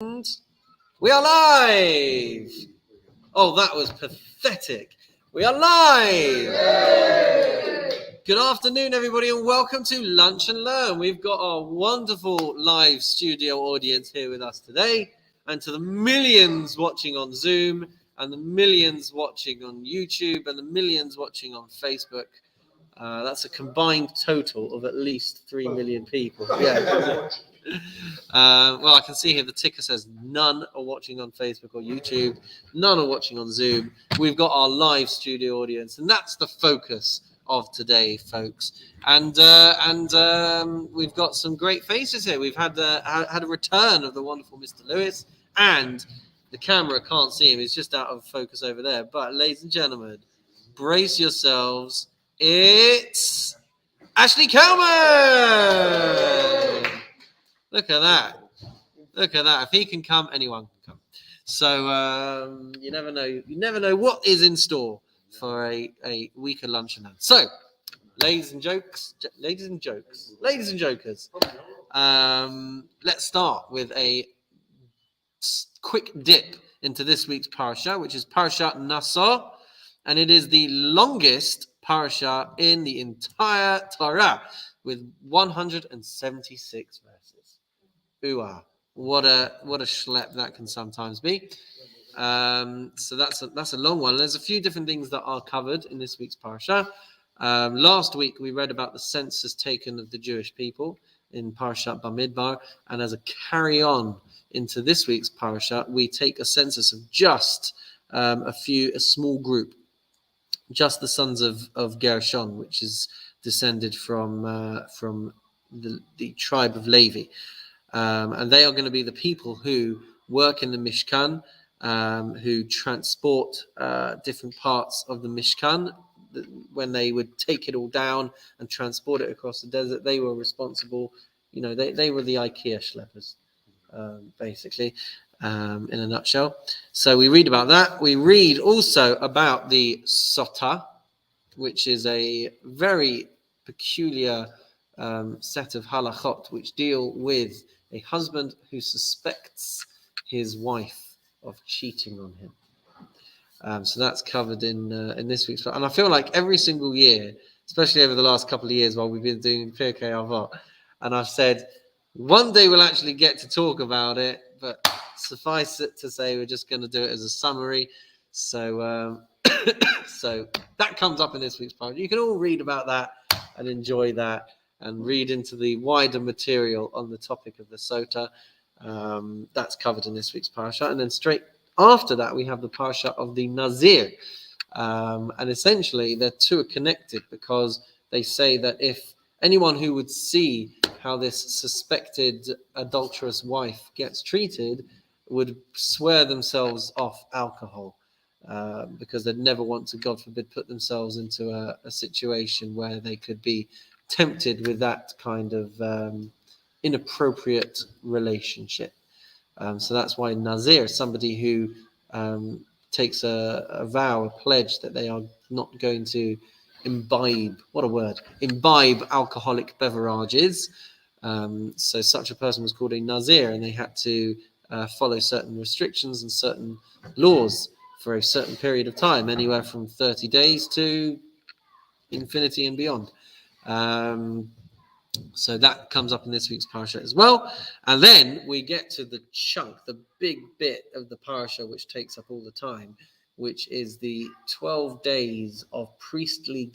And we are live. Oh, that was pathetic. We are live. Good afternoon, everybody, and welcome to Lunch and Learn. We've got our wonderful live studio audience here with us today, and to the millions watching on Zoom, and the millions watching on YouTube, and the millions watching on Facebook. That's a combined total of at least 3 million people. Yeah. Well, I can see here the ticker says none are watching on Facebook or YouTube, none are watching on Zoom. We've got our live studio audience, and that's the focus of today, folks. And we've got some great faces here. We've had a return of the wonderful Mr. Lewis, and the camera can't see him; he's just out of focus over there. But, ladies and gentlemen, brace yourselves. It's Ashley Kelman. Look at that. Look at that. If he can come, anyone can come. So you never know. You never know what is in store for a week of lunch and learn. So, ladies and jokers, let's start with a quick dip into this week's parasha, which is Parashat Nassar, and it is the longest parasha in the entire Torah, with 176 verses. Ooh-ah. What a schlep that can sometimes be. So that's a long one. There's a few different things that are covered in this week's parasha. Last week we read about the census taken of the Jewish people in Parashat Bamidbar, and as a carry on into this week's parasha, we take a census of just a small group, just the sons of Gershon, which is descended from the tribe of Levi. And they are going to be the people who work in the Mishkan, who transport different parts of the Mishkan. When they would take it all down and transport it across the desert, they were responsible. You know, they were the IKEA schleppers, basically, in a nutshell. So we read about that. We read also about the Sotah, which is a very peculiar set of halachot which deal with a husband who suspects his wife of cheating on him. So that's covered in this week's. And I feel like every single year, especially over the last couple of years while we've been doing Pirkei Avot, and I've said, one day we'll actually get to talk about it, but suffice it to say, we're just going to do it as a summary. So so that comes up in this week's part. You can all read about that and enjoy that, and read into the wider material on the topic of the Sotah. That's covered in this week's parasha. And then straight after that, we have the parasha of the Nazir. And essentially, the two are connected because they say that if anyone who would see how this suspected adulterous wife gets treated would swear themselves off alcohol, because they'd never want to, God forbid, put themselves into a situation where they could be tempted with that kind of inappropriate relationship. So that's why Nazir is somebody who takes a vow, a pledge that they are not going to imbibe alcoholic beverages. So such a person was called a Nazir, and they had to follow certain restrictions and certain laws for a certain period of time, anywhere from 30 days to infinity and beyond. So that comes up in this week's parasha as well. And then we get to the chunk, the big bit of the parasha, which takes up all the time, which is the 12 days of tribal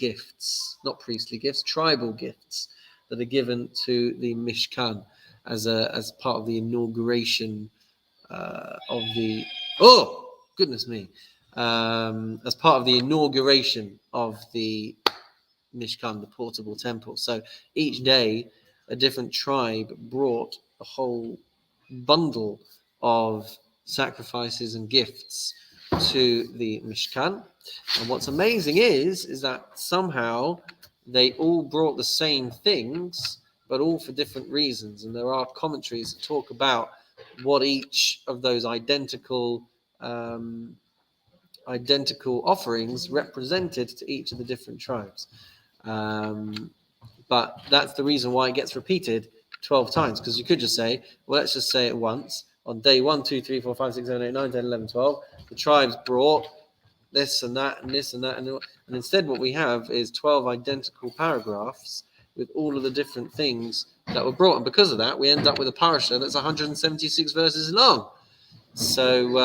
gifts that are given to the Mishkan as part of the inauguration of the... Oh, goodness me. As part of the inauguration of the Mishkan, the portable temple. So each day, a different tribe brought a whole bundle of sacrifices and gifts to the Mishkan. And what's amazing is that somehow they all brought the same things, but all for different reasons. And there are commentaries that talk about what each of those identical offerings represented to each of the different tribes. But that's the reason why it gets repeated 12 times, because you could just say, well, let's just say it once, on day 1, 2, 3, 4, 5, 6, 7, 8, 9, 10, 11, 12, the tribes brought this and that and this and that. And instead what we have is 12 identical paragraphs with all of the different things that were brought. And because of that, we end up with a parasha that's 176 verses long. So,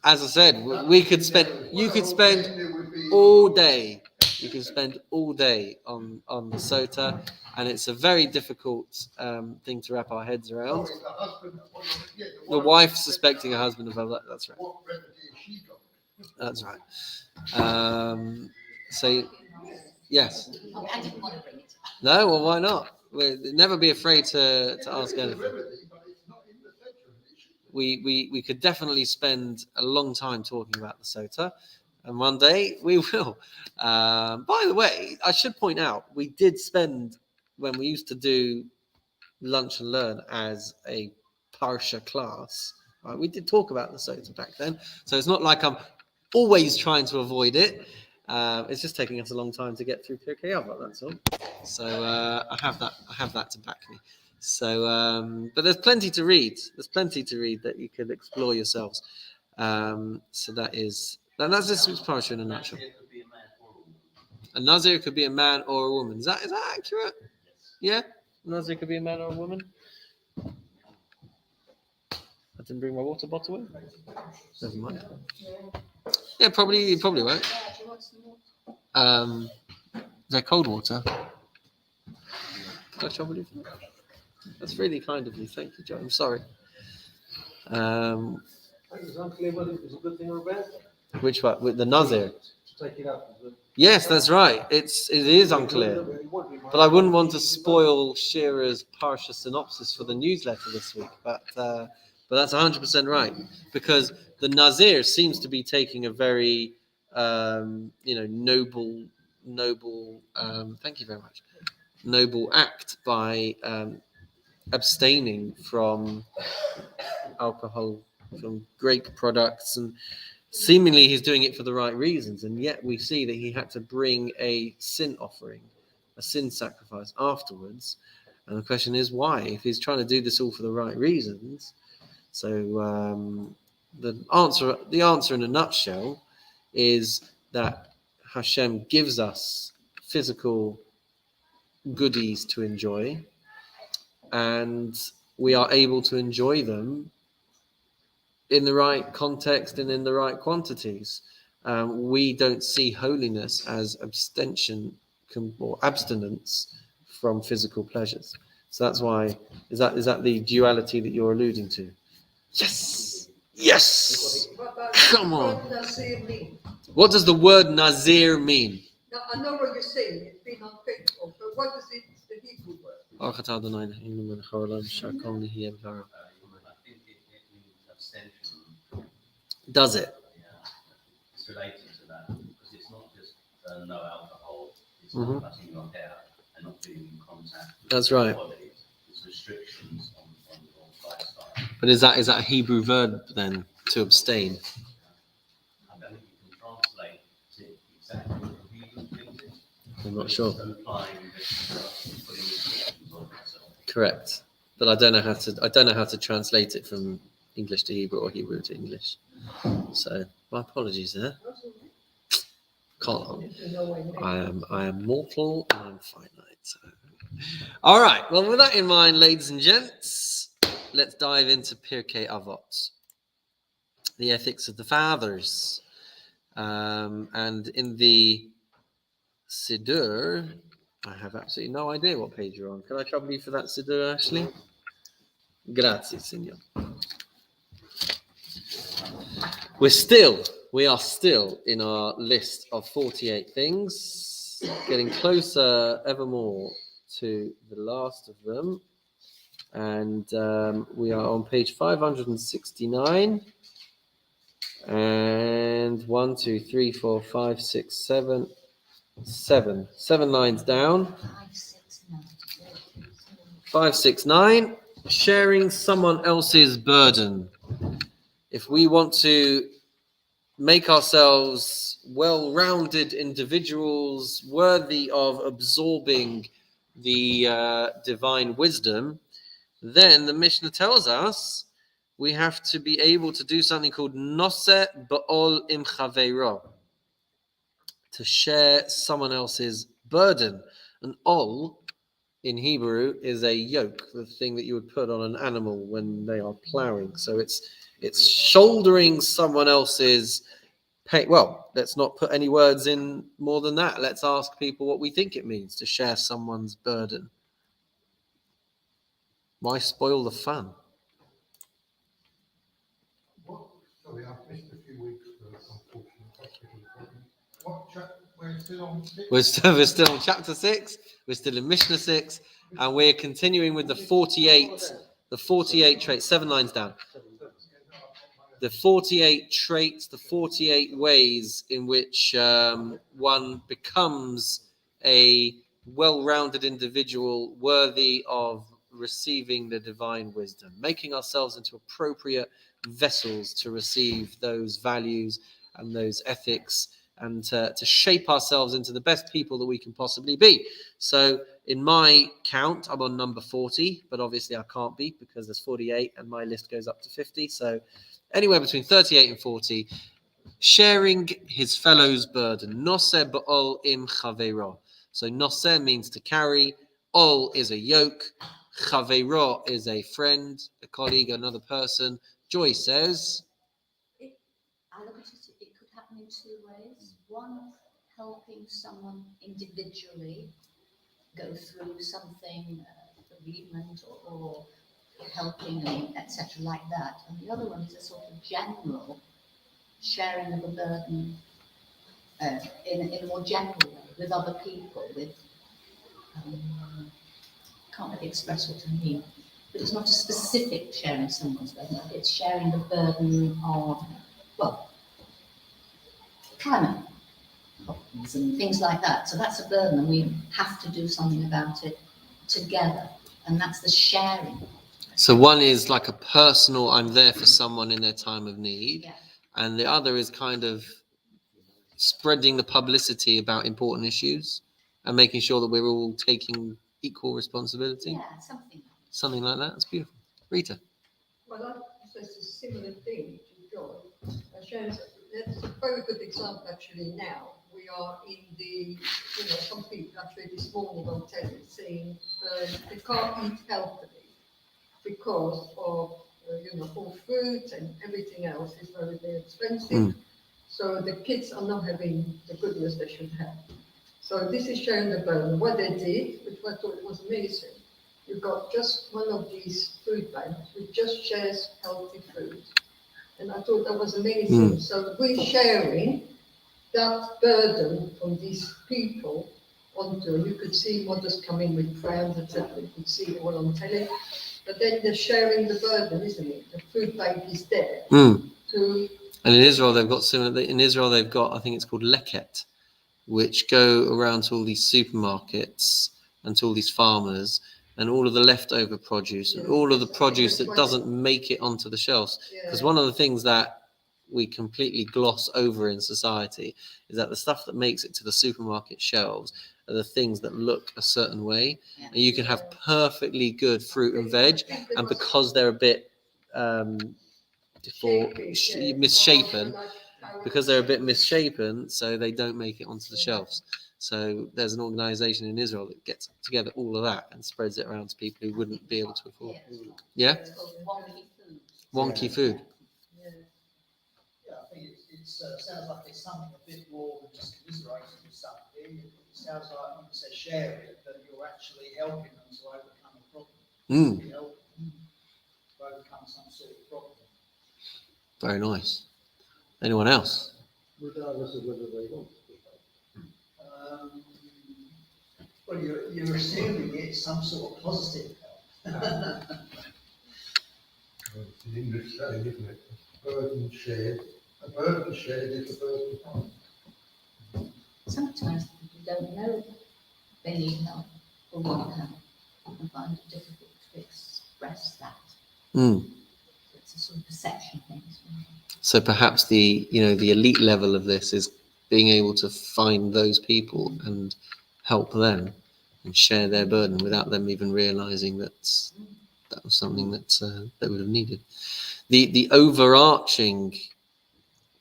as I said, you could spend all day. You can spend all day on the sota, and it's a very difficult thing to wrap our heads around. The wife suspecting a husband of that. That's right. That's right. So, yes. No, well, why not? Never be afraid to ask anything. We could definitely spend a long time talking about the sota, and one day we will. By the way, I should point out, we did spend, when we used to do Lunch and Learn as a Parsha class, right, we did talk about the sota back then. So it's not like I'm always trying to avoid it. It's just taking us a long time to get through Pirkei Avot, that's all. So I have that to back me. So, but there's plenty to read. There's plenty to read that you could explore yourselves. So that's this week's Parsha in a nutshell. A Nazir could be a man or a woman. Is that accurate? Yeah? A Nazir could be a man or a woman? I didn't bring my water bottle in. Never mind. Yeah, probably won't. Is that cold water? That's really kind of you. Thank you, Joe. I'm sorry. It's unclear whether it was a good thing or a bad thing. Which one? With the Nazir? To take it up. Yes, that's right. It is unclear. But I wouldn't want to spoil Shearer's Parsha synopsis for the newsletter this week. But that's 100% right, because the Nazir seems to be taking a very noble. Thank you very much. Noble act by abstaining from alcohol, from grape products, and seemingly he's doing it for the right reasons, and yet we see that he had to bring a sin offering, a sin sacrifice afterwards. And the question is why, if he's trying to do this all for the right reasons. So the answer in a nutshell is that Hashem gives us physical goodies to enjoy, and we are able to enjoy them in the right context and in the right quantities. We don't see holiness as abstention or abstinence from physical pleasures. So that's why, is that the duality that you're alluding to? Yes. Come on. What does Nazir mean? What does the word Nazir mean? Now, I know what you're saying. It's being unfaithful. But what is it? The Hebrew word. I think it means abstention. Does it? Yeah, it's related to that, because it's not just no alcohol, it's not cutting your hair and not being in contact with That's right. body. It's restrictions on your lifestyle. But is that a Hebrew verb then, to abstain? I don't think you can translate it exactly what the Hebrew means. I'm not sure. It's implying that you're putting restrictions on yourself. Correct. But I don't know how to translate it from English to Hebrew or Hebrew to English. So my apologies there. Can't. I am mortal and I'm finite. So. All right. Well, with that in mind, ladies and gents, let's dive into Pirkei Avot, the ethics of the fathers. And in the Siddur, I have absolutely no idea what page you're on. Can I trouble you for that, Siddur, Ashley? Grazie, signor. We are still in our list of 48 things, getting closer ever more to the last of them. And we are on page 569. And 1, 2, 3, 4, 5, 6, 7. 7 lines down. 5, 6, 9. Sharing someone else's burden. If we want to make ourselves well-rounded individuals worthy of absorbing the divine wisdom, then the Mishnah tells us we have to be able to do something called Noseh Ba'ol Im Chaveiro, to share someone else's burden. An ol in Hebrew is a yoke, the thing that you would put on an animal when they are plowing. So it's shouldering someone else's pain. Well, let's not put any words in more than that. Let's ask people what we think it means to share someone's burden. Why spoil the fun? Sorry, I've missed a few weeks for unfortunate hospital appointment. What chapter? We're still on 6? We're still on chapter 6. We're still in Mishnah 6, and we're continuing with the 48 traits, 7 lines down. The 48 traits, the 48 ways in which one becomes a well-rounded individual worthy of receiving the divine wisdom, making ourselves into appropriate vessels to receive those values and those ethics, and to shape ourselves into the best people that we can possibly be. So in my count, I'm on number 40, but obviously I can't be because there's 48 and my list goes up to 50. So anywhere between 38 and 40, sharing his fellow's burden. Noseh ba'ol im chaveiro. So noseh means to carry. Ol is a yoke. Chaveiro is a friend, a colleague, another person. Joy says, I look at it, it could happen in 2 ways. One, helping someone individually go through something, bereavement or helping them, etc., like that. And the other one is a sort of general sharing of a burden in a more general way with other people. With can't really express what I mean, but it's not a specific sharing someone's burden. It's sharing the burden of, well, climate problems and things like that. So that's a burden, and we have to do something about it together, and that's the sharing. so one is like a personal, I'm there for someone in their time of need, Yeah. and the other is kind of spreading the publicity about important issues and making sure that we're all taking equal responsibility. Yeah, Something like that. That's beautiful. Rita. Well, I suppose a similar thing to John. That's a very good example actually now. We are in the, some people actually this morning on telly saying they can't eat healthily because of, all fruit and everything else is very, very expensive. So the kids are not having the goodness they should have. So this is showing the burden. What they did, which I thought was amazing, you've got just one of these food banks which just shares healthy food. And I thought that was amazing. So we're sharing that burden from these people onto, you could see mothers coming with prayers, etc. You could see it all on telly. But then they're sharing the burden, isn't it? The food bank is there. And in Israel, they've got similar. In Israel, they've got, I think it's called leket, which go around to all these supermarkets and to all these farmers, and all of the leftover produce and all of the produce that doesn't make it onto the shelves. Because one of the things that we completely gloss over in society is that the stuff that makes it to the supermarket shelves are the things that look a certain way. And you can have perfectly good fruit and veg, and because they're a bit misshapen, so they don't make it onto the shelves. So there's an organization in Israel that gets together all of that and spreads it around to people who wouldn't be able to afford. Yeah? Wonky food. Yeah, I think it sounds like it's something a bit more than just commiserating with something. It sounds like when you say share it, that you're actually helping them to overcome a problem. You help them to overcome some sort of problem. Very nice. Anyone else? Regardless of whether they want to be Well, you're assuming it's some sort of positive help. It's an English saying, isn't it? Burden shared. A burden shared is a burden home. Sometimes people don't know they need help or want help and find it difficult to express that. It's a sort of perception thing. So perhaps the elite level of this is being able to find those people and help them and share their burden without them even realizing that was something that they would have needed. The overarching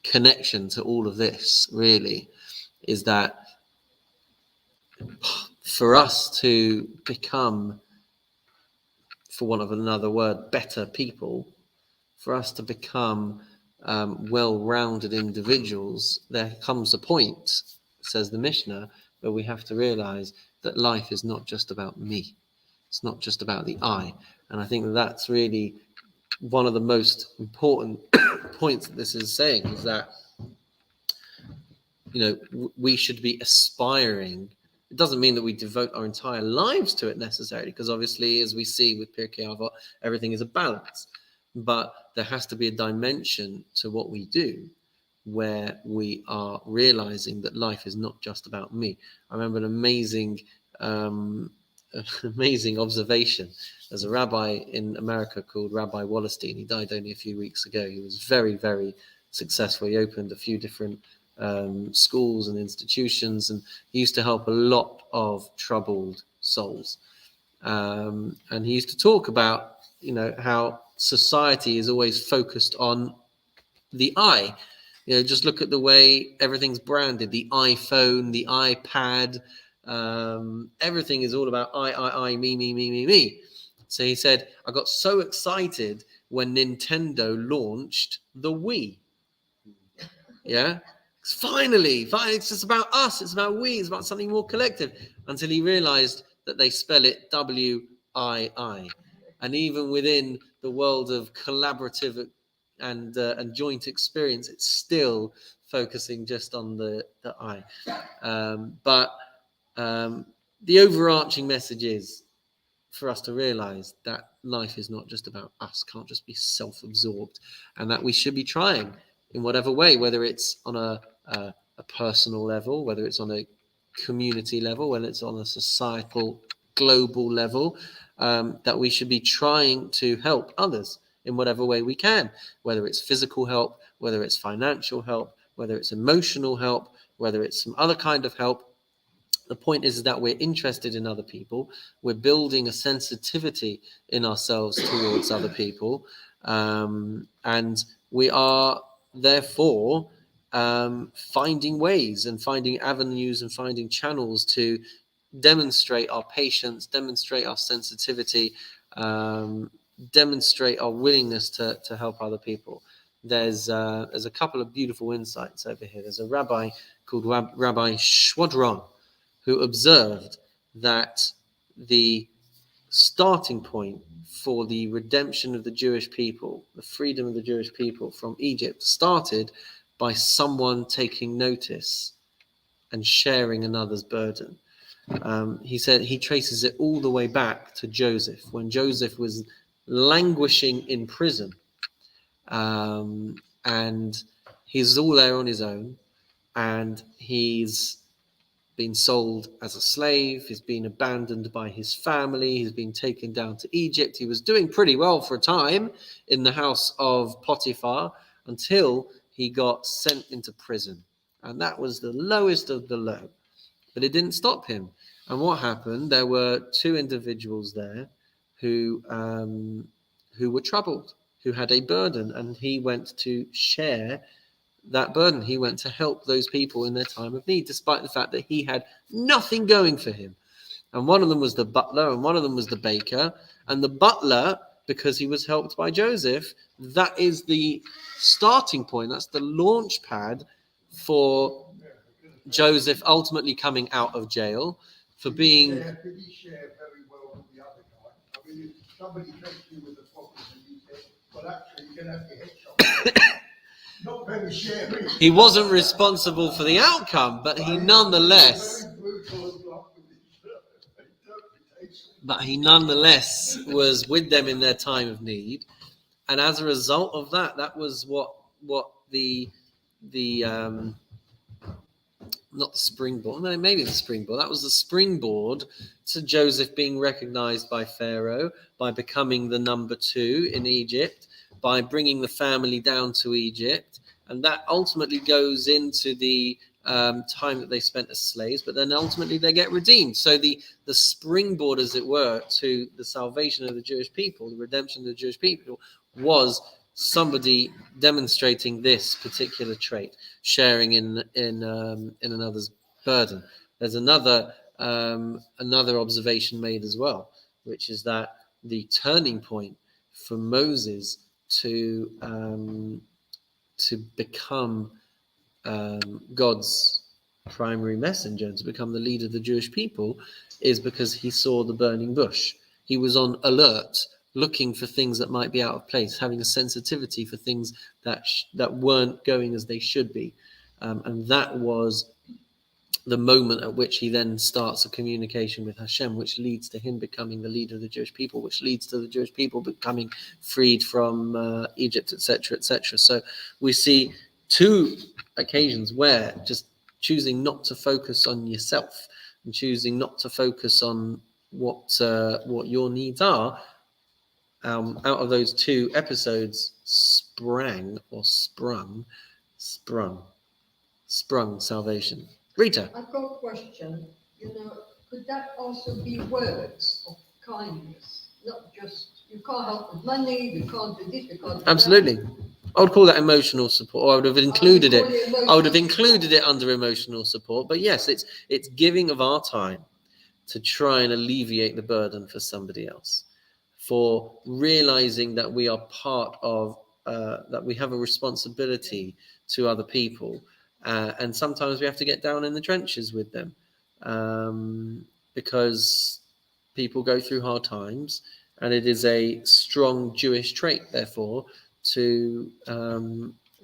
connection to all of this really is that for us to become, for want of another word, better people, for us to become well-rounded individuals, there comes a point, says the Mishnah, where we have to realize that life is not just about me. It's not just about the I. And I think that's really one of the most important points that this is saying, is that, we should be aspiring. It doesn't mean that we devote our entire lives to it necessarily, because obviously, as we see with Pirkei Avot, everything is a balance. But there has to be a dimension to what we do where we are realizing that life is not just about me. I remember an amazing observation. There's a rabbi in America called Rabbi Wallerstein. He died only a few weeks ago. He was very, very successful. He opened a few different schools and institutions, and he used to help a lot of troubled souls. And he used to talk about, how society is always focused on the I. Just look at the way everything's branded, the iPhone, the iPad, everything is all about I, me. So he said, I got so excited when Nintendo launched the Wii. Yeah? Finally, it's just about us. It's about we. It's about something more collective. Until he realized that they spell it W-I-I. And even within the world of collaborative and joint experience, it's still focusing just on the I. But the overarching message is for us to realize that life is not just about us, can't just be self-absorbed, and that we should be trying in whatever way, whether it's on a personal level, whether it's on a community level, whether it's on a societal, global level, that we should be trying to help others in whatever way we can, whether it's physical help, whether it's financial help, whether it's emotional help, whether it's some other kind of help. The point is that we're interested in other people. We're building a sensitivity in ourselves towards other people. And we are therefore finding ways and finding avenues and finding channels to demonstrate our patience, demonstrate our sensitivity, demonstrate our willingness to help other people. There's a couple of beautiful insights over here. There's a rabbi called Rabbi Shwadron, who observed that the starting point for the redemption of the Jewish people, the freedom of the Jewish people from Egypt, started by someone taking notice and sharing another's burden. He said he traces it all the way back to Joseph, when Joseph was languishing in prison. And he's all there on his own, and he's been sold as a slave. He's been abandoned by his family. He's been taken down to Egypt. He was doing pretty well for a time in the house of Potiphar until he got sent into prison. And that was the lowest of the low. But it didn't stop him. And what happened? There were two individuals there who were troubled, who had a burden, and he went to share that burden. He went to help those people in their time of need, despite the fact that he had nothing going for him. And one of them was the butler, and one of them was the baker. And the butler, because he was helped by Joseph, that is the starting point. That's the launch pad for Joseph ultimately coming out of jail for being... Did he share very well with the other guy? I mean, if somebody came to you with a problem and you said, well, actually, you can have your head shot. Not very sharing. He wasn't responsible for the outcome, but he nonetheless... But he nonetheless was with them in their time of need. And as a result of that, that was what the not the springboard, no, maybe the springboard. That was the springboard to Joseph being recognized by Pharaoh, by becoming the number 2 in Egypt, by bringing the family down to Egypt, and that ultimately goes into the time that they spent as slaves, but then ultimately they get redeemed. So the springboard, as it were, to the salvation of the Jewish people, the redemption of the Jewish people, was somebody demonstrating this particular trait, sharing in another's burden. There's another observation made as well, which is that the turning point for Moses to become God's primary messenger and to become the leader of the Jewish people is because he saw the burning bush. He was on alert, looking for things that might be out of place, having a sensitivity for things that weren't going as they should be, and that was the moment at which he then starts a communication with Hashem, which leads to him becoming the leader of the Jewish people, which leads to the Jewish people becoming freed from Egypt, etc., etc. So we see two occasions where just choosing not to focus on yourself and choosing not to focus on what your needs are, out of those two episodes sprung salvation. Rita. I've got a question. Could that also be words of kindness? Not just, you can't help with money, you can't do this, you can't do Absolutely. that. I would call that emotional support, or I would have included it. I would have included it. it under emotional support. But yes, it's giving of our time to try and alleviate the burden for somebody else, for realizing that we are part of, that we have a responsibility to other people. And sometimes we have to get down in the trenches with them, because people go through hard times, and it is a strong Jewish trait, therefore, to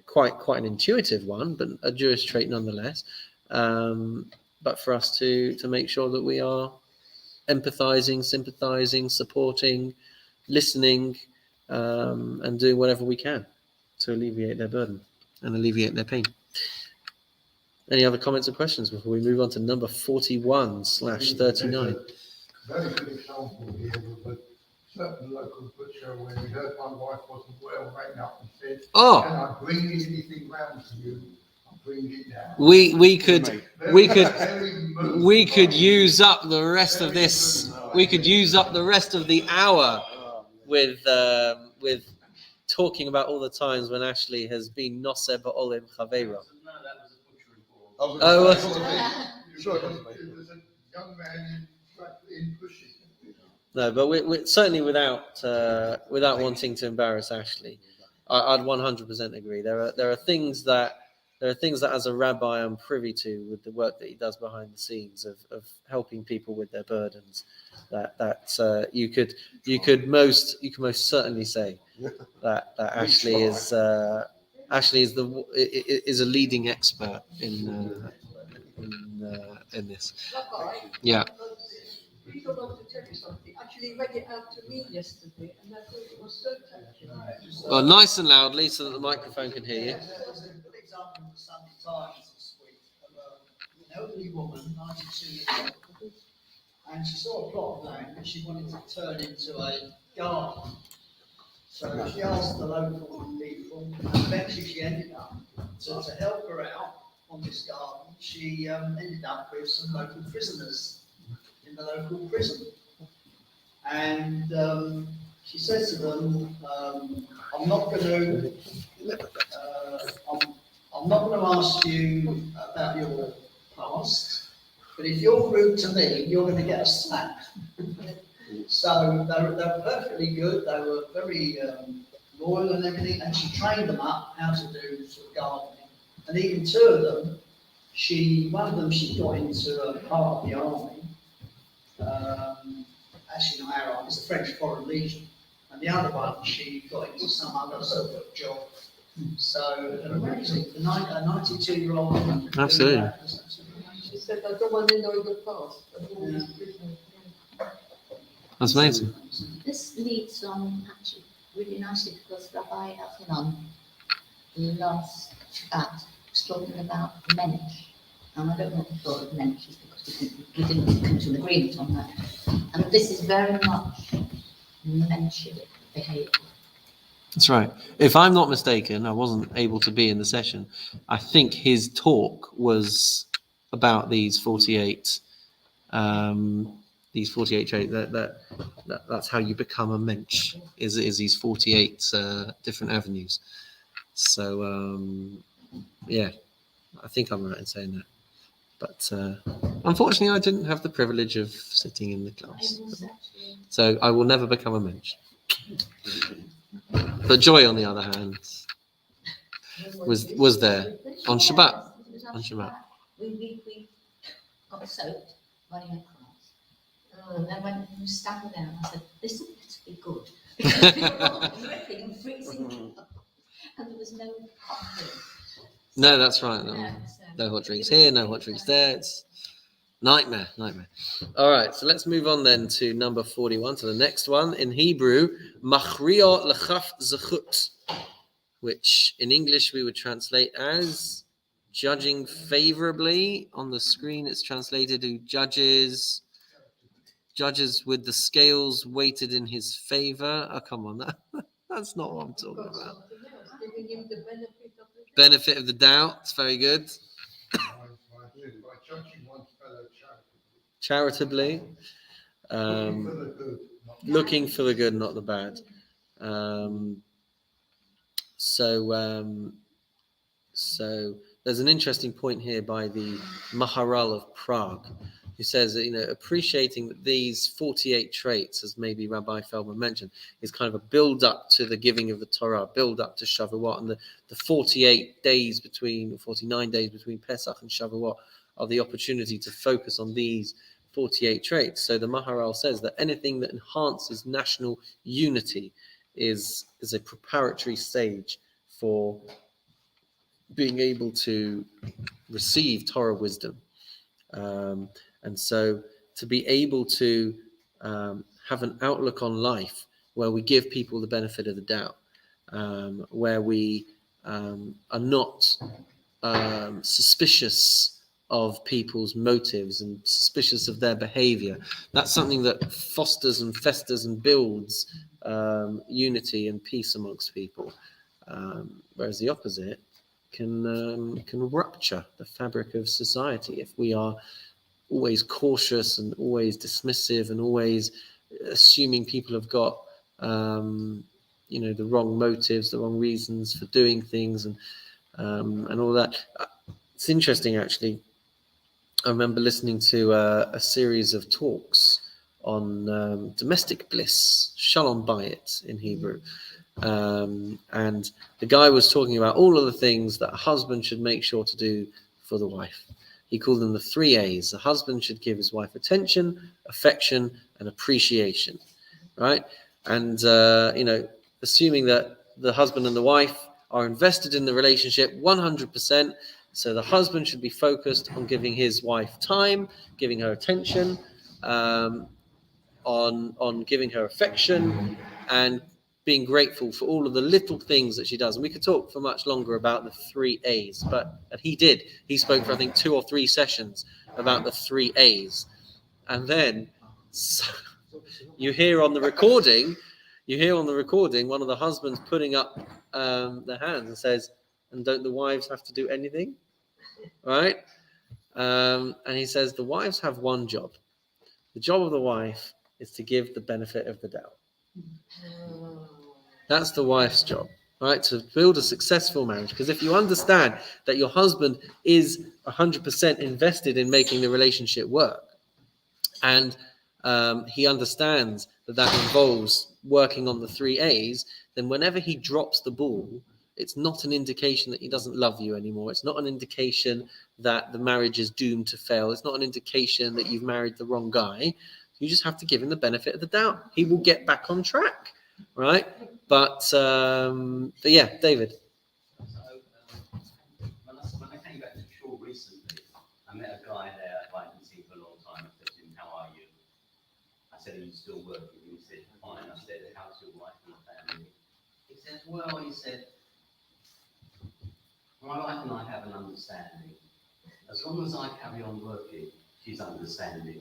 quite an intuitive one, but a Jewish trait nonetheless. But for us to make sure that we are empathizing, sympathizing, supporting, listening, and doing whatever we can to alleviate their burden and alleviate their pain. Any other comments or questions before we move on to number 41/39? Very good example here with a certain local butcher where he heard my wife wasn't well, rang up and said, Oh, can I bring anything round to you? I'll bring it down. we could Very use up the rest of this. We could use up the rest of the hour with talking about all the times when Ashley has been noseh ba'olim chaveira. No, that was a butchering board. Oh, It was a young man in pushing. No, but we certainly without wanting to embarrass Ashley, I'd 100% agree. There are things that as a rabbi I'm privy to with the work that he does behind the scenes of helping people with their burdens. That you could most certainly say that Ashley is a leading expert in this. Rabbi, Yeah. please don't want to tell you something. Actually, he read it out to me yesterday, and I thought it was so touching. Well, nice and loudly so that the microphone can hear you. There was a good example in the Sunday Times this week of an elderly woman, 92 years old, and she saw a plot of land that she wanted to turn into a garden. So she asked the local people, and eventually she ended up, to help her out on this garden, she ended up with some local prisoners in the local prison. And she says to them, I'm not going to ask you about your past, but if you're rude to me, you're going to get a slap. So they were perfectly good. They were very loyal and everything, and she trained them up how to do sort of gardening. And even two of them, one of them she got into a part of the army. Actually not our army, it's the French Foreign Legion. And the other one, she got into some other sort of job. So amazing, a 92-year-old woman. Absolutely. She said, I don't want to know your past. That's amazing. This leads on actually really nicely because Rabbi Elchanan last act was talking about Mensch. And I don't know what Mensch is because we didn't come to an agreement on that. And this is very much Menschic behaviour. That's right. If I'm not mistaken, I wasn't able to be in the session. I think his talk was about these 48 traits. That's how you become a Mensch. Is these 48 different avenues. So yeah, I think I'm right in saying that. But unfortunately, I didn't have the privilege of sitting in the class, so I will never become a Mensch. But Joy, on the other hand, was there on Shabbat. It was On Shabbat. We got soaked running a class. And then when we were standing there, I said, this will be good. Dripping and freezing. And there was no hot drinks. No, that's right. No, No, no hot drinks here, no hot drinks there. It's nightmare. All right, so let's move on then to number 41, to the next one. In Hebrew, Machriya Lechaf Zechut, which in English we would translate as judging favorably. On the screen it's translated who judges with the scales weighted in his favor. Oh, come on, that's not what I'm talking about. Giving him the Benefit of the doubt. It's very good. By judging one's fellow Charitably. Looking for the good, not the bad. So there's an interesting point here by the Maharal of Prague, who says that, appreciating that these 48 traits, as maybe Rabbi Feldman mentioned, is kind of a build up to the giving of the Torah, build up to Shavuot, and the 49 days between Pesach and Shavuot are the opportunity to focus on these 48 traits. So the Maharal says that anything that enhances national unity is a preparatory stage for being able to receive Torah wisdom. And so to be able to have an outlook on life where we give people the benefit of the doubt, where we are not suspicious of people's motives and suspicious of their behavior. That's something that fosters and festers and builds unity and peace amongst people. Whereas the opposite can rupture the fabric of society if we are always cautious and always dismissive and always assuming people have got the wrong motives, the wrong reasons for doing things, and all that. It's interesting, actually. I remember listening to a series of talks on domestic bliss, shalom bayit in Hebrew. And the guy was talking about all of the things that a husband should make sure to do for the wife. He called them the 3 A's. The husband should give his wife attention, affection, and appreciation, right? And, assuming that the husband and the wife are invested in the relationship 100%, so the husband should be focused on giving his wife time, giving her attention, on giving her affection, and being grateful for all of the little things that she does. And we could talk for much longer about the 3 A's, but he did. He spoke for, I think, 2 or 3 sessions about the 3 A's. And then you hear on the recording one of the husbands putting up their hands and says, and don't the wives have to do anything? Right? And he says, the wives have one job. The job of the wife is to give the benefit of the doubt. That's the wife's job, right? To build a successful marriage. Because if you understand that your husband is 100% invested in making the relationship work, and he understands that involves working on the 3 A's, then whenever he drops the ball, it's not an indication that he doesn't love you anymore. It's not an indication that the marriage is doomed to fail. It's not an indication that you've married the wrong guy. You just have to give him the benefit of the doubt. He will get back on track, right? But yeah, David. So when I came back to Shaw recently, I met a guy there I hadn't seen for a long time. I said to him, "How are you?" I said, "Are you still working?" He said, "Fine." I said, "How's your wife and family?" He said, "Well," he said, "my wife and I have an understanding. As long as I carry on working, she's understanding."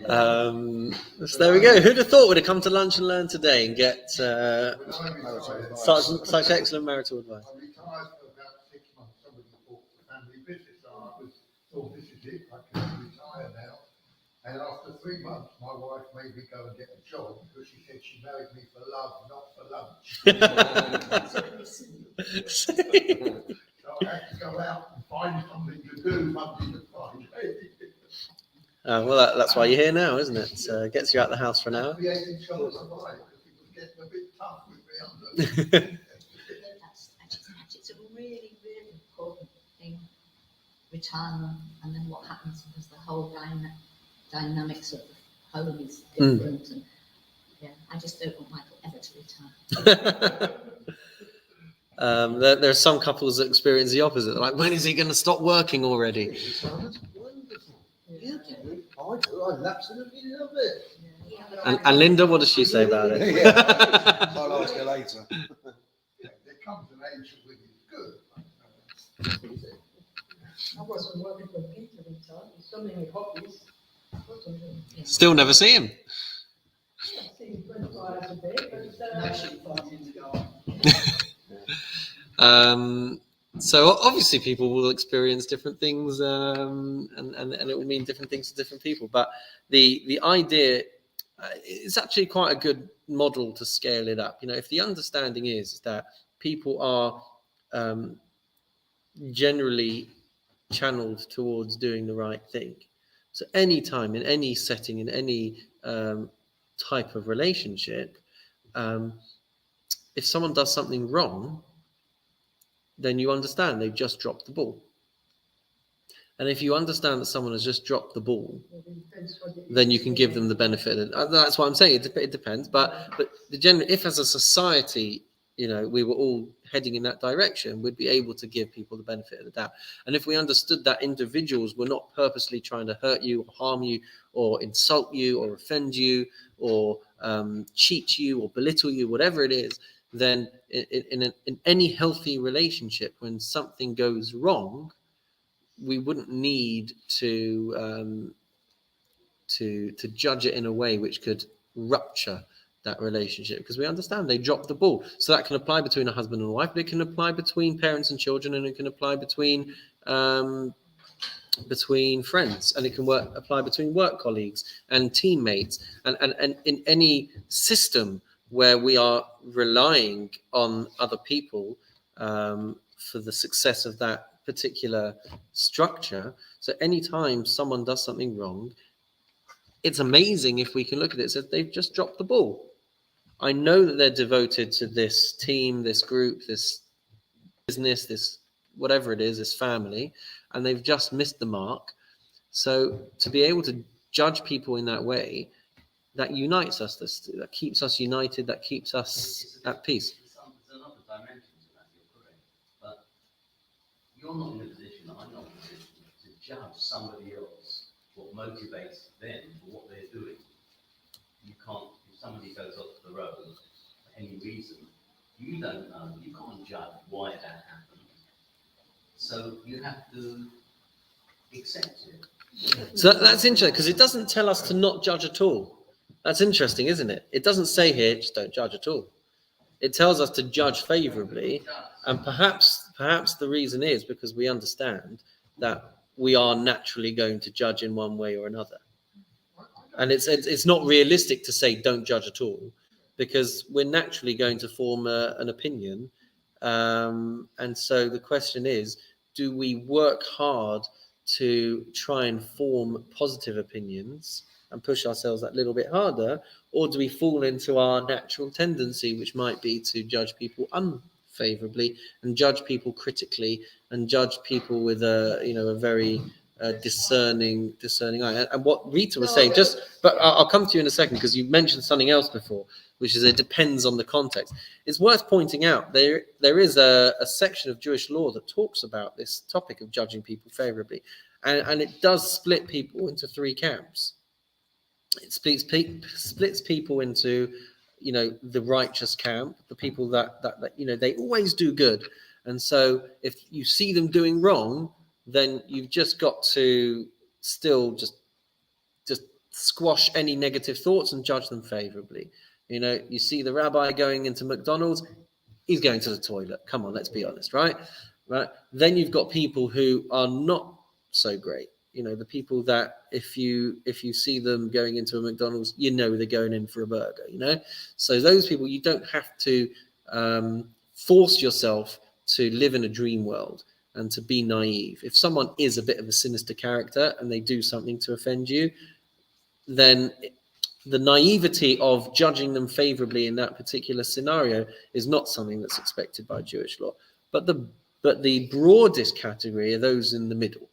So there we go. Who'd have thought we'd have come to lunch and learn today and get When I retired, such excellent marital advice? I retired for about 6 months. Somebody bought the family business. So I thought, this is it. I can retire now. And after 3 months, my wife made me go and get a job because she said she married me for love, not for lunch. So I had to go out and find something to do Monday to Friday. Well, that's why you're here now, isn't it? So gets you out of the house for an hour. We ate each other's alive because it was getting a bit tough with me under. That's actually, it's a really, really important thing. Retirement, and then what happens because the whole dynamics of the home is different. And yeah, I just don't want Michael ever to retire. There are some couples that experience the opposite. They're like, when is he going to stop working already? That's wonderful. You do. I do. I absolutely love it. And Linda, what does she say about it? Yeah. I'll ask her later. Yeah, there comes an age when it's good. I wasn't working for Peter at the time, with so many hobbies. Still never see him. Yeah, I see 24 hours a day, but No sheep farming in the garden. So obviously people will experience different things, and it will mean different things to different people. But the idea is actually quite a good model to scale it up. You know, if the understanding is that people are generally channeled towards doing the right thing. So any time, in any setting, in any type of relationship, if someone does something wrong, then you understand they've just dropped the ball. And if you understand that someone has just dropped the ball, then you can give them the benefit. That's what I'm saying. It depends. But if as a society, you know, we were all heading in that direction, we'd be able to give people the benefit of the doubt. And if we understood that individuals were not purposely trying to hurt you or harm you or insult you or offend you or cheat you or belittle you, whatever it is, then in any healthy relationship, when something goes wrong, we wouldn't need to judge it in a way which could rupture that relationship, because we understand they dropped the ball. So that can apply between a husband and a wife, but it can apply between parents and children, and it can apply between friends, and it can apply between work colleagues and teammates, and in any system where we are relying on other people for the success of that particular structure. So anytime someone does something wrong, it's amazing if we can look at it and say they've just dropped the ball. I know that they're devoted to this team, this group, this business, this whatever it is, this family, and they've just missed the mark. So to be able to judge people in that way, that unites us, that keeps us united, that keeps us at peace. There's another dimension to that, you're correct. But you're not in a position, I'm not in a position to judge somebody else, what motivates them for what they're doing. You can't, if somebody goes off the road for any reason, you don't know, you can't judge why that happened. So you have to accept it. So that's interesting, because it doesn't tell us to not judge at all. That's interesting, isn't it? It doesn't say here, just don't judge at all. It tells us to judge favorably, and perhaps the reason is because we understand that we are naturally going to judge in one way or another. And it's not realistic to say don't judge at all, because we're naturally going to form an opinion. And so the question is, do we work hard to try and form positive opinions and push ourselves that little bit harder, or do we fall into our natural tendency, which might be to judge people unfavorably and judge people critically and judge people with a very discerning eye? And what Rita was saying, but I'll come to you in a second, because you mentioned something else before, which is it depends on the context. It's worth pointing out there is a section of Jewish law that talks about this topic of judging people favorably, and it does split people into three camps. It splits people into, the righteous camp, the people that they always do good, and so if you see them doing wrong, then you've just got to still just squash any negative thoughts and judge them favorably. You know, you see the rabbi going into McDonald's, he's going to the toilet. Come on, let's be honest, right? Right. Then you've got people who are not so great. You know, the people that if you see them going into a McDonald's, you know they're going in for a burger. You know, so those people, you don't have to force yourself to live in a dream world and to be naive. If someone is a bit of a sinister character and they do something to offend you, then the naivety of judging them favorably in that particular scenario is not something that's expected by Jewish law. But the broadest category are those in the middle,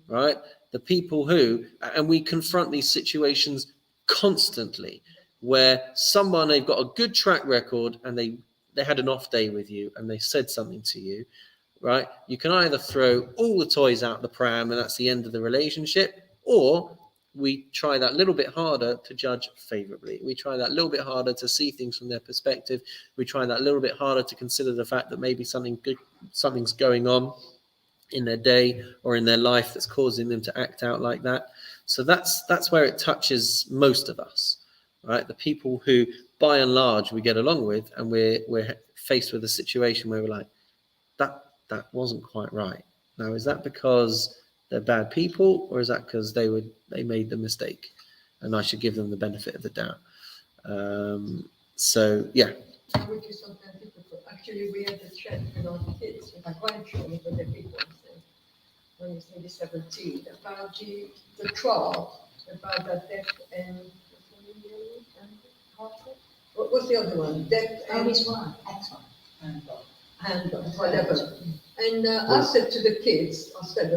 right? The people who, and we confront these situations constantly, where someone, they've got a good track record and they had an off day with you and they said something to you, right? You can either throw all the toys out the pram and that's the end of the relationship, or we try that little bit harder to judge favorably. We try that little bit harder to see things from their perspective. We try that little bit harder to consider the fact that maybe something's going on in their day or in their life that's causing them to act out like that. So that's where it touches most of us, right? The people who, by and large, we get along with, and we're faced with a situation where we're like, that wasn't quite right. Now, is that because they're bad people, or is that because they made the mistake, and I should give them the benefit of the doubt? So yeah. Which is sometimes difficult. Actually, we had a chat with our kids, with my grandchildren, with the big ones, when he's maybe 17, about the trial, about that death and what was the other one? Death and His wife, ex-wife. and whatever. And I said to the kids, I said,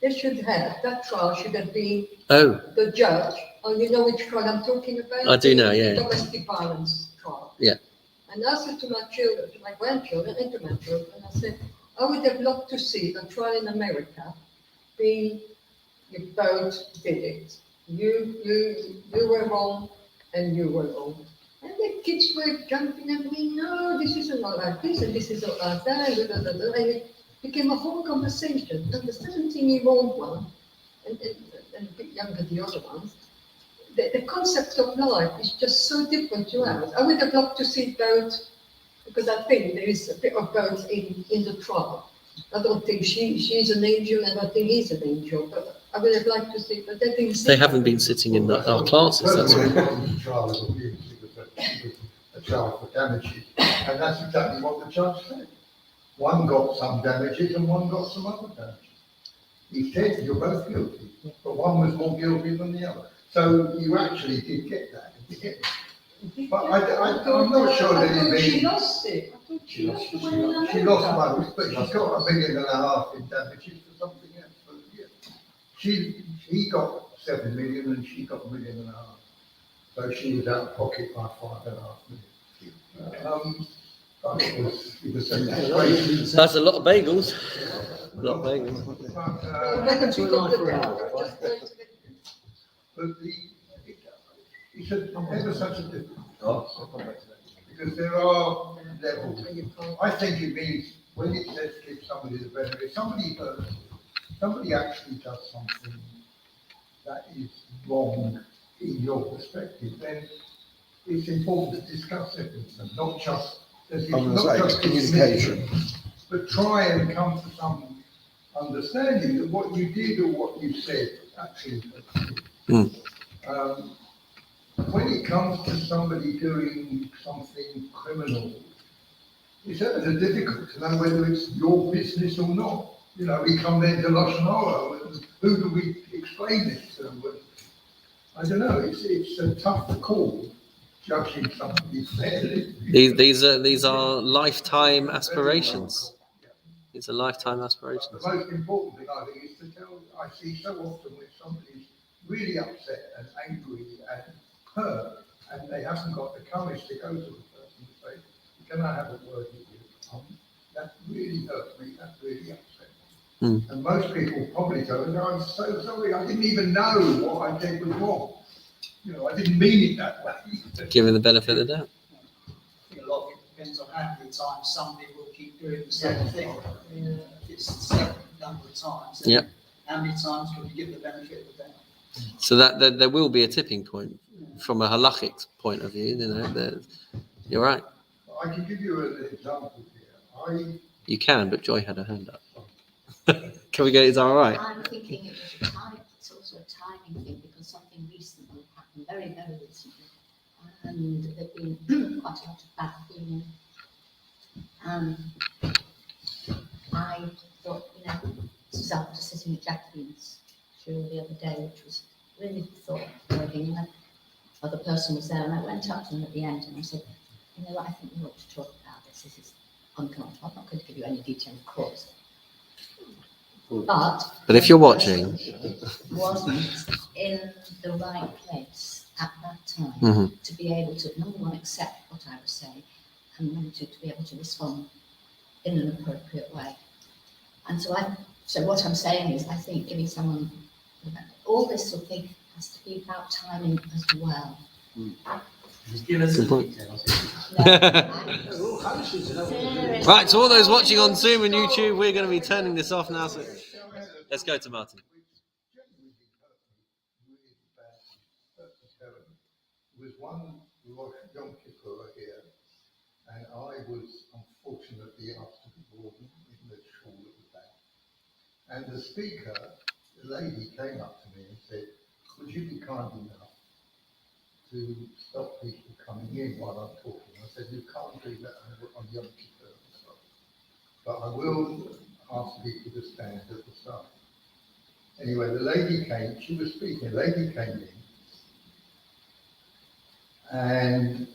they should have, that trial should have been the judge. Oh, you know which trial I'm talking about? I do know, yeah. The domestic violence trial. Yeah. And I said to my children, to my grandchildren, and to my children, I said, I would have loved to see a trial in America being, you both did it. You were wrong and you were wrong. And the kids were jumping at me, no, this isn't like this, and this is not like that, and it became a whole conversation. And the 17-year-old one, and a bit younger the other ones, the concept of life is just so different to ours. I would have loved to see both, because I think there is a bit of both in the trial. I don't think she's an angel, and I don't think he's an angel, but I would have liked to see, but they didn't. They haven't been sitting in our classes. That's Personally, right. it wasn't a trial of abuse, it was a trial for damages, and that's exactly what the judge said. One got some damages and one got some other damages. He said, you're both guilty, but one was more guilty than the other. So you actually did get that. But I'm not sure that it means... She lost it. I thought she lost the one in America. She lost most, but she's got $1.5 million in damages for something else. But yeah, he got 7 million and she got $1.5 million. So she was out of pocket by 5.5 million. But it was a disgrace. That's a lot of bagels. A lot of bagels. But it's ever such a difference. Because there are levels. I think it means when it says give somebody the benefit, if somebody actually does something that is wrong in your perspective, then it's important to discuss it with them, not just communication, but try and come to some understanding that what you did or what you said actually. When it comes to somebody doing something criminal, it's ever difficult to know whether it's your business or not. You know, we come there to Lashon Hara, and who do we explain this to? I don't know. It's a tough call judging somebody fairly. These are lifetime aspirations. These are lifetime aspirations. The most important thing I think is to tell. I see so often when somebody's really upset and angry and hurt, and they haven't got the courage to go to the person and say, "Can I have a word with you? That really hurt me. That really upset me." And most people probably go, "I'm so sorry. I didn't even know what I did was wrong. You know, I didn't mean it that way." Giving the benefit of the doubt. I think a lot of it depends on how many times somebody will keep doing the same thing. If it's the same number of times, then how many times can you give the benefit of the doubt? So that there will be a tipping point from a halachic point of view. You know, you're right. I can give you an example here. You can, but Joy had her hand up. Can we go? Is that all right? I'm thinking it was a time, it's also a timing thing because something recently happened, very, very recently. And there'd been quite a lot of bad feeling. And I thought, you know, this was after sitting at Jacqueline's show the other day, which was really thought-provoking. And the other person was there, and I went up to them at the end and I said, you know what, I think we ought to talk about this. This is uncomfortable. I'm not going to give you any detail, of course. But if you're watching, wasn't in the right place at that time Mm-hmm. to be able to, number one, accept what I was saying, and number two, to be able to respond in an appropriate way. And so what I'm saying is, I think giving someone all this sort of thing has to be about timing as well. Just give us Good some point. details. Right, so all those watching on Zoom and YouTube, we're going to be turning this off now. So let's go to Martin. Was one Rosh Yom Kippur here, and I was unfortunately asked to be warden in the shul at the back. And the speaker, the lady, came up to me and said, "Would you be kind enough to stop people coming in while I'm talking?" I said, "You can't do that on Yom Kippur and stuff, but I will ask people to stand at the start." Anyway, the lady came, she was speaking, a lady came in, and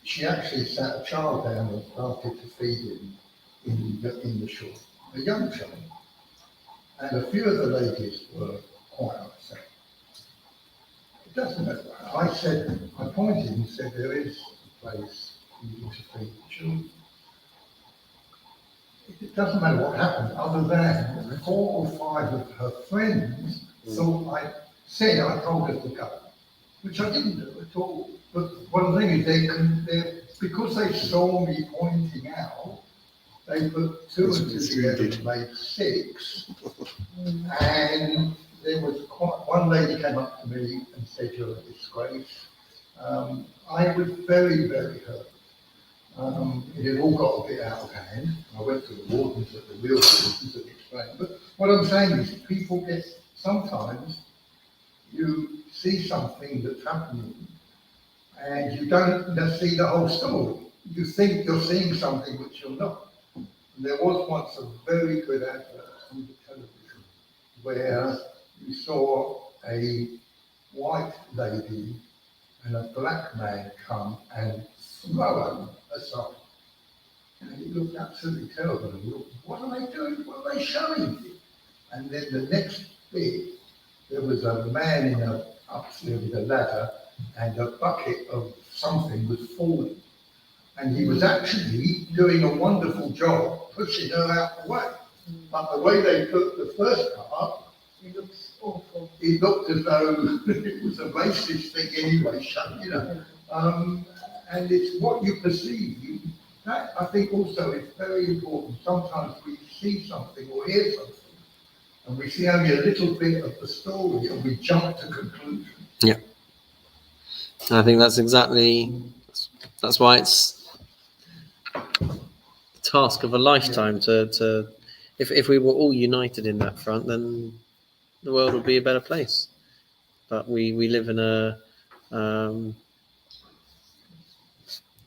she actually sat a child down and started to feed him in the shul, a young child. And a few of the ladies were quite upset. It doesn't matter. I pointed and said, there is a place for you to feed the children. It doesn't matter what happened, other than 4 or 5 of her friends thought I told her to go, which I didn't do at all. But one thing is because they saw me pointing out, they put 2 and 2 together to make 6. And there was one lady came up to me and said, "You're a disgrace." I was very, very hurt. It had all got a bit out of hand. I went to the wardens at the real wardens and explained. But what I'm saying is people sometimes you see something that's happening and you don't see the whole story. You think you're seeing something which you're not. And there was once a very good advert on the television where you saw a white lady and a black man come and throw her aside. And it looked absolutely terrible. And looked, what are they doing? What are they showing? And then the next bit, there was a man upstairs with a ladder, and a bucket of something was falling. And he was actually doing a wonderful job pushing her out the way. But the way they put the first part, It looks awful. it looked as though it was a racist thing anyway, you know. And it's what you perceive. That, I think, also is very important. Sometimes we see something or hear something, and we see only a little bit of the story, and we jump to conclusions. Yeah. I think that's why it's the task of a lifetime to if we were all united in that front, then the world would be a better place. But we live in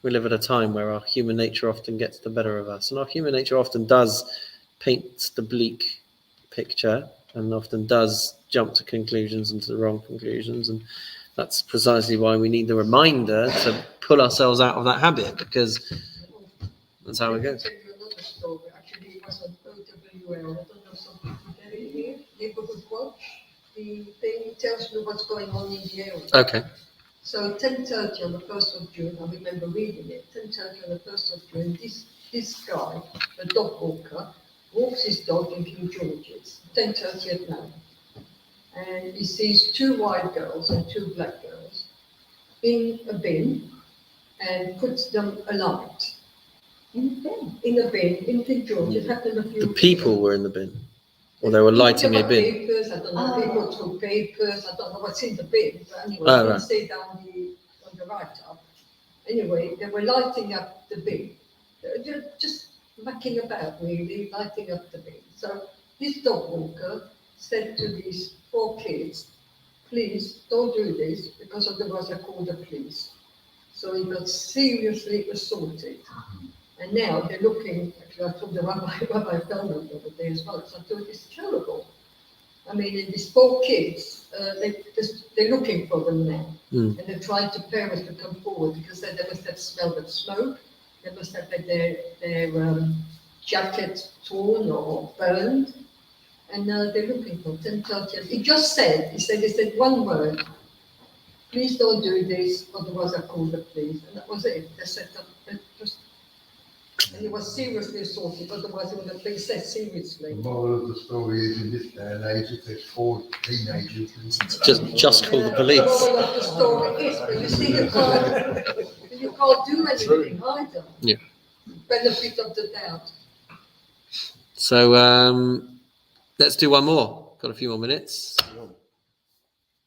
we live at a time where our human nature often gets the better of us, and our human nature often does paint the bleak picture and often does jump to conclusions and to the wrong conclusions. And that's precisely why we need the reminder to pull ourselves out of that habit, because that's how it goes. I'll tell you another story. Actually, it was on OWL. I don't know some people get it here. Neighborhood Watch. The thing tells you what's going on in the area. Okay. So 10:30 on the 1st of June, I remember reading it, 10:30 on the 1st of June, this guy, a dog walker, walks his dog in King George's, 10:30 at night. And he sees 2 white girls and 2 black girls in a bin and puts them alight. In the bin. In a bin in King George. It happened a few The weeks people ago. were in the bin. Or they were lighting a About bin. Papers, I don't know, people threw papers, I don't know what's in the bin, but anyway, Oh, you can right. see down on the right up. Anyway, they were lighting up the bin. They were just mucking about really, lighting up the bin. So this dog walker said to these 4 kids, please don't do this because otherwise I call the police. So he got seriously assaulted. And now they're looking, actually I told the Rabbi Feldman the other day as well, so I thought it's terrible. I mean, in these 4 kids, they're looking for them now. And they're trying to parents to come forward because they must have smelled of smoke. They must have had their jacket torn or burned. And they're looking for 10, 12 years. He said one word, please don't do this, otherwise I call the police. And that was it. They said that and he was seriously assaulted, otherwise he would have been said seriously. The moral of the story is in this day and age, if there's 4 teenagers. Just call the police. The moral of the story is, but you see, you can't do anything either. Yeah. Benefit of the doubt. So let's do one more. Got a few more minutes.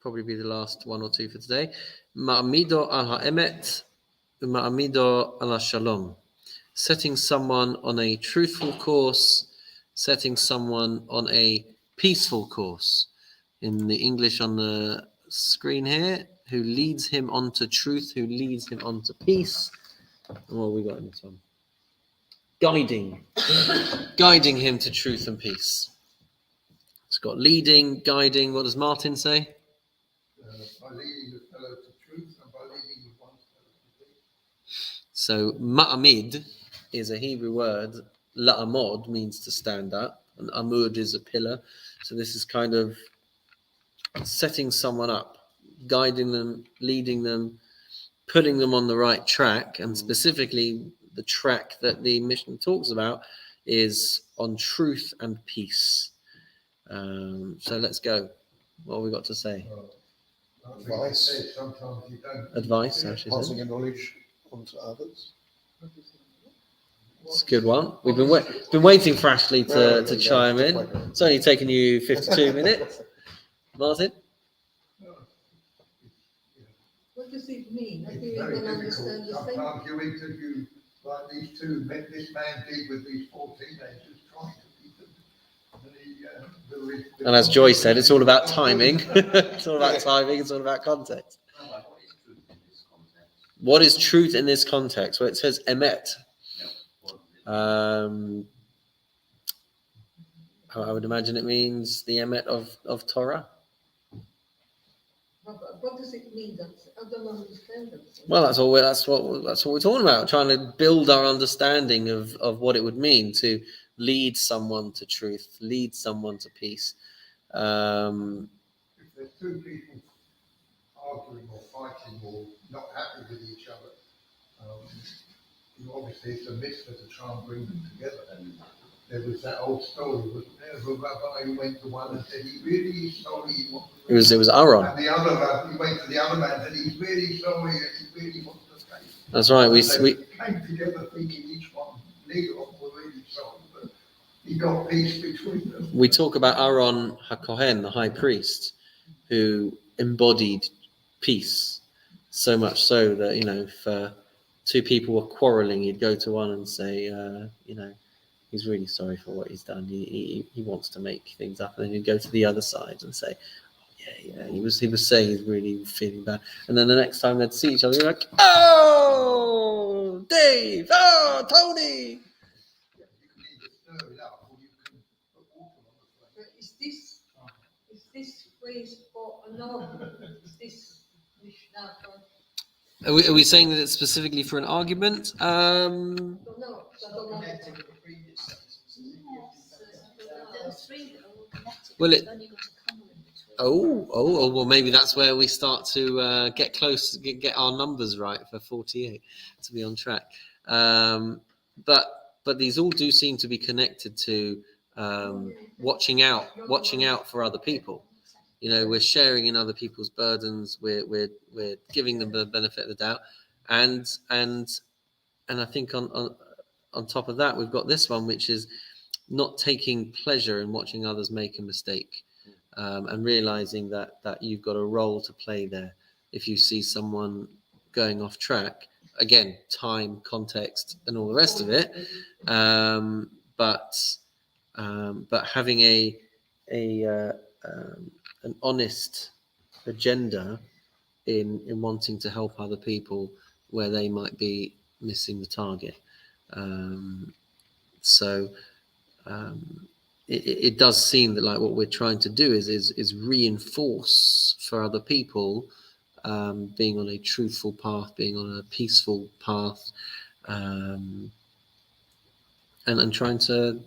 Probably be the last 1 or 2 for today. Ma'amido al ha'emet, ma'amido al shalom. Setting someone on a truthful course, setting someone on a peaceful course. In the English on the screen here, who leads him onto truth, who leads him onto peace. And what have we got in this one? Guiding him to truth and peace. It's got leading, guiding. What does Martin say? By leading the fellow to truth and by leading the one's fellow to peace. So ma'amid is a Hebrew word. La'amod means to stand up, and amud is a pillar. So this is kind of setting someone up, guiding them, leading them, putting them on the right track, and specifically the track that the mission talks about is on truth and peace. So let's go. What have we got to say? Advice. Sometimes you don't. Advice, actually. Passing your knowledge on to others. It's a good one. We've been waiting for Ashley to chime in. It's only taken you 52 minutes. Martin? What does it mean? I It's think very we don't difficult. understand the same. Sometimes you interview like these 2 men, this man did with these 4 teenagers trying to beat them. And as Joy said, it's all about timing. It's all about timing. It's all about context. Rabbi, what is truth in this context? What is truth in this context? Well, it says emet. Yeah. What does it I would imagine it means the emet of Torah. What does it mean? I don't understand that. Well, that's what we're talking about. Trying to build our understanding of what it would mean to lead someone to truth, lead someone to peace. If there's 2 people arguing or fighting or not happy with each other, obviously it's a mitzvah to try and bring them together. And there was that old story, wasn't there, of a rabbi who went to one and said, he really is sorry. It was Aaron. And the other rabbi, he went to the other man and said, he's really sorry and he really wants to stay. That's right. We came together thinking each one, neither of them were really sorry, but he got peace between them. we talk about Aaron HaKohen, the high priest, who embodied peace so much so that, if 2 people were quarreling, he'd go to one and say, he's really sorry for what he's done. He wants to make things up, and then he'd go to the other side and say, yeah. He was saying he's really feeling bad, and then the next time they'd see each other, they're like, oh, Dave, oh, Tony. You can either stir it up or you can put water on the flame. But is this phrase for an argument? Is this Mishnah for? Are we saying that it's specifically for an argument? I don't know. I don't know. Connected with the previous sentences. Those 3 are all connected. Well, You've only got a comma in between. Well, maybe that's where we start to get close, get our numbers right for 48 to be on track. But these all do seem to be connected to watching out for other people. We're sharing in other people's burdens. We're giving them the benefit of the doubt, and I think on top of that, we've got this one, which is not taking pleasure in watching others make a mistake, and realizing that you've got a role to play there. If you see someone going off track, again, time, context, and all the rest of it, but having an honest agenda in wanting to help other people where they might be missing the target. It does seem that like what we're trying to do is reinforce for other people being on a truthful path, being on a peaceful path, and trying to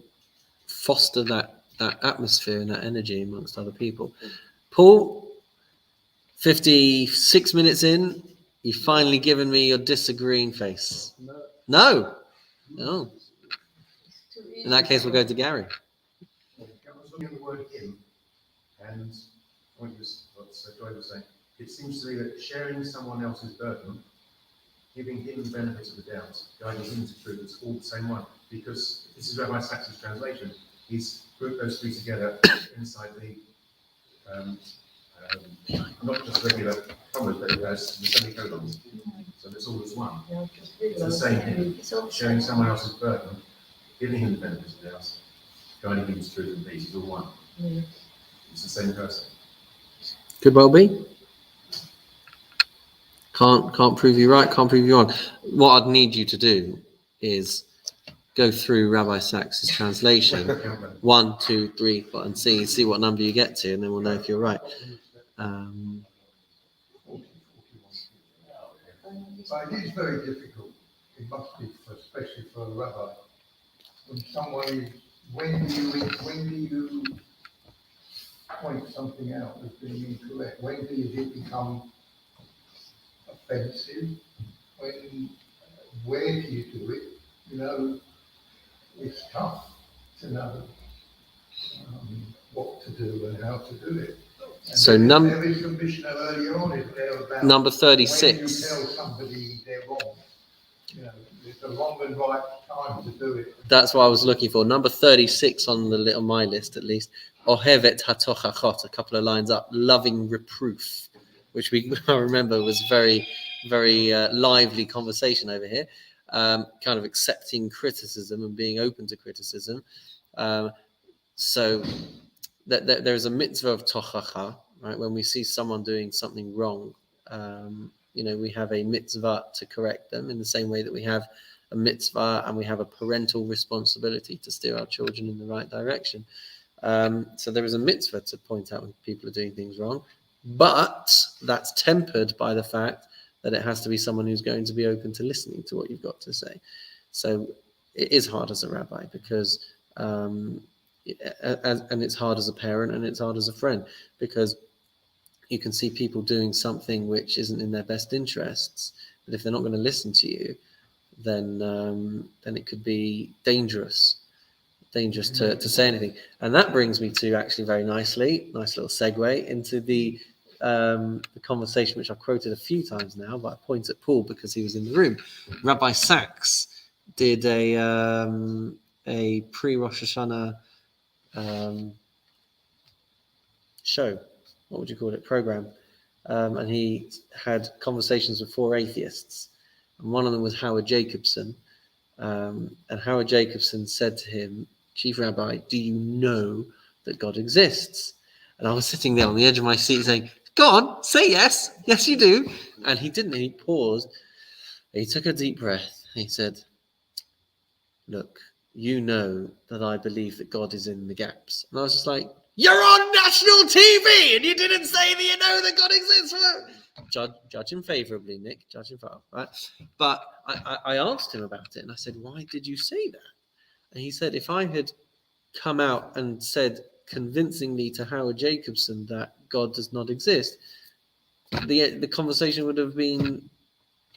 foster that atmosphere and that energy amongst other people. Paul, 56 minutes in, you've finally given me your disagreeing face. No. In that case, we'll go to Gary. I was looking at the word him, and what Joy was saying, it seems to me that sharing someone else's burden, giving him the benefit of the doubt, guiding him to truth, it's all the same one. Because this is Rabbi Sachs's translation. He's grouped those three together inside the not just regular commas, but it has the semicolons. So it's all as one. It's the same thing. Sharing someone else's burden, giving him the benefit of the doubt, guiding him to truth and peace, is all one. It's the same person. Could well be. Can't prove you right, can't prove you wrong. What I'd need you to do is go through Rabbi Sachs's translation, 1, 2, 3, 4, and see what number you get to, and then we'll know if you're right. But it is very difficult. It must be, especially for a rabbi, when someone is. When do you point something out as being incorrect? When does it become offensive? Where do you do it? You know, it's tough to know what to do and how to do it. And So there is a Mishnah earlier on, isn't there, about number when 36. you tell somebody they're wrong. You know, it's the wrong and right time to do it. That's what I was looking for. Number 36 on my list, at least. Ohevet hatochachot, a couple of lines up. Loving reproof, which I remember was very, very lively conversation over here. Kind of accepting criticism and being open to criticism. So there's a mitzvah of tochacha, right? When we see someone doing something wrong, we have a mitzvah to correct them in the same way that we have a mitzvah and we have a parental responsibility to steer our children in the right direction. So there is a mitzvah to point out when people are doing things wrong, but that's tempered by the fact that it has to be someone who's going to be open to listening to what you've got to say. So it is hard as a rabbi because, and it's hard as a parent and it's hard as a friend because you can see people doing something which isn't in their best interests. But if they're not going to listen to you, then it could be dangerous to say anything. And that brings me to actually very nice little segue into the conversation which I've quoted a few times now, but I point at Paul because he was in the room. Rabbi Sachs did a pre-Rosh Hashanah show. What would you call it? Program. And he had conversations with 4 atheists. And one of them was Howard Jacobson. And Howard Jacobson said to him, Chief Rabbi, do you know that God exists? And I was sitting there on the edge of my seat saying, go on, say yes. Yes, you do. And he didn't. He paused. He took a deep breath. And he said, look, you know that I believe that God is in the gaps. And I was just like, you're on national TV and you didn't say that you know that God exists. Judge him favorably, Nick. Judge him favorably, right? But I asked him about it and I said, why did you say that? And he said, if I had come out and said convincingly to Howard Jacobson that God does not exist, the conversation would have been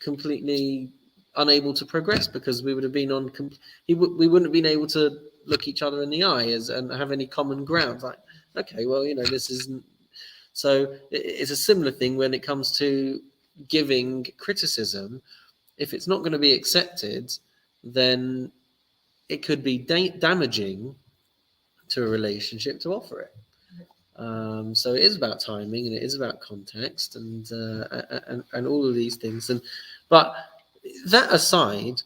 completely unable to progress because we would have been we wouldn't have been able to look each other in the eye and have any common ground. Like, okay, well, this isn't. So it's a similar thing when it comes to giving criticism. If it's not going to be accepted, then it could be damaging to a relationship to offer it. So it is about timing, and it is about context, and all of these things. But that aside,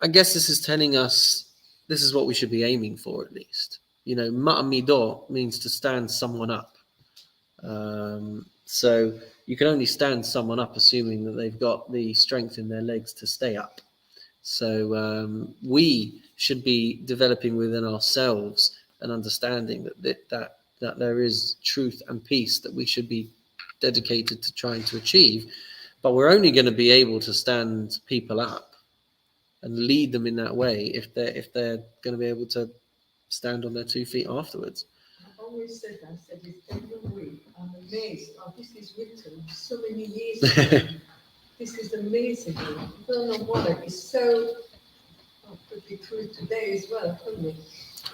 I guess this is telling us this is what we should be aiming for, at least. Ma'amidor means to stand someone up. So you can only stand someone up assuming that they've got the strength in their legs to stay up. So we should be developing within ourselves an understanding that there is truth and peace that we should be dedicated to trying to achieve. But we're only going to be able to stand people up and lead them in that way if they're going to be able to stand on their 2 feet afterwards. I've always said that. I said it every week. I'm amazed. This is written so many years ago. This is amazing. I don't know why. It's so could be true today as well, couldn't it?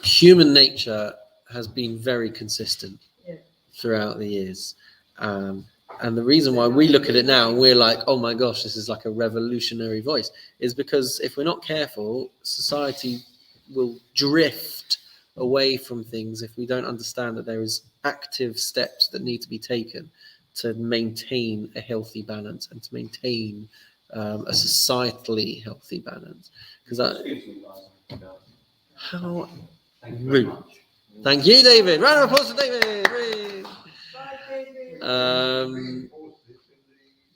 Human nature has been very consistent Yeah. throughout the years. And the reason why we look at it now and we're like, oh my gosh, this is like a revolutionary voice, is because if we're not careful, society will drift away from things if we don't understand that there is active steps that need to be taken to maintain a healthy balance and to maintain a societally healthy balance. Because how Thank you very rude. much. Thank you, David. Round of applause for David. Hooray. Bye, David. Reinforce this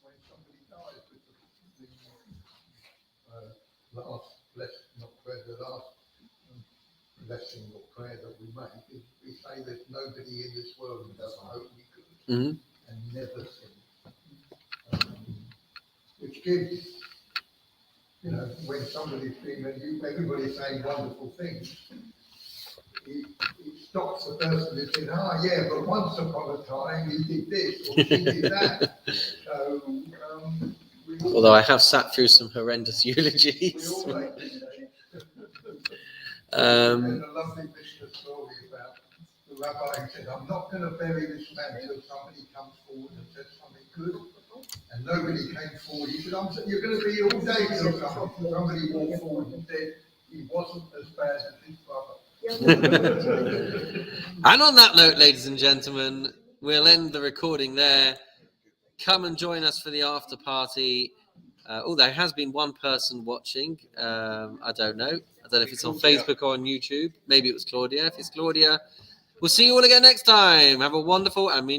when somebody dies with the last blessing or prayer that we make is we say there's nobody in this world who doesn't hope we could Mhm. and never sin. Which gives, when somebody's everybody's saying wonderful things, it stops the person who's saying, yeah, but once upon a time he did this or she did that. So, Although I have sat through some horrendous eulogies. we all make mistakes. Um, There's a lovely business story about the rabbi who said, I'm not going to bury this man until somebody comes forward and says something good. And nobody came forward. He said, you're going to be here all day till somebody walked forward and said he wasn't as bad as his brother. And on that note, ladies and gentlemen, we'll end the recording there. Come and join us for the after party. There has been one person watching. I don't know. I don't know if it's on Facebook or on YouTube. Maybe it was Claudia. If it's Claudia, we'll see you all again next time. Have a wonderful and meaningful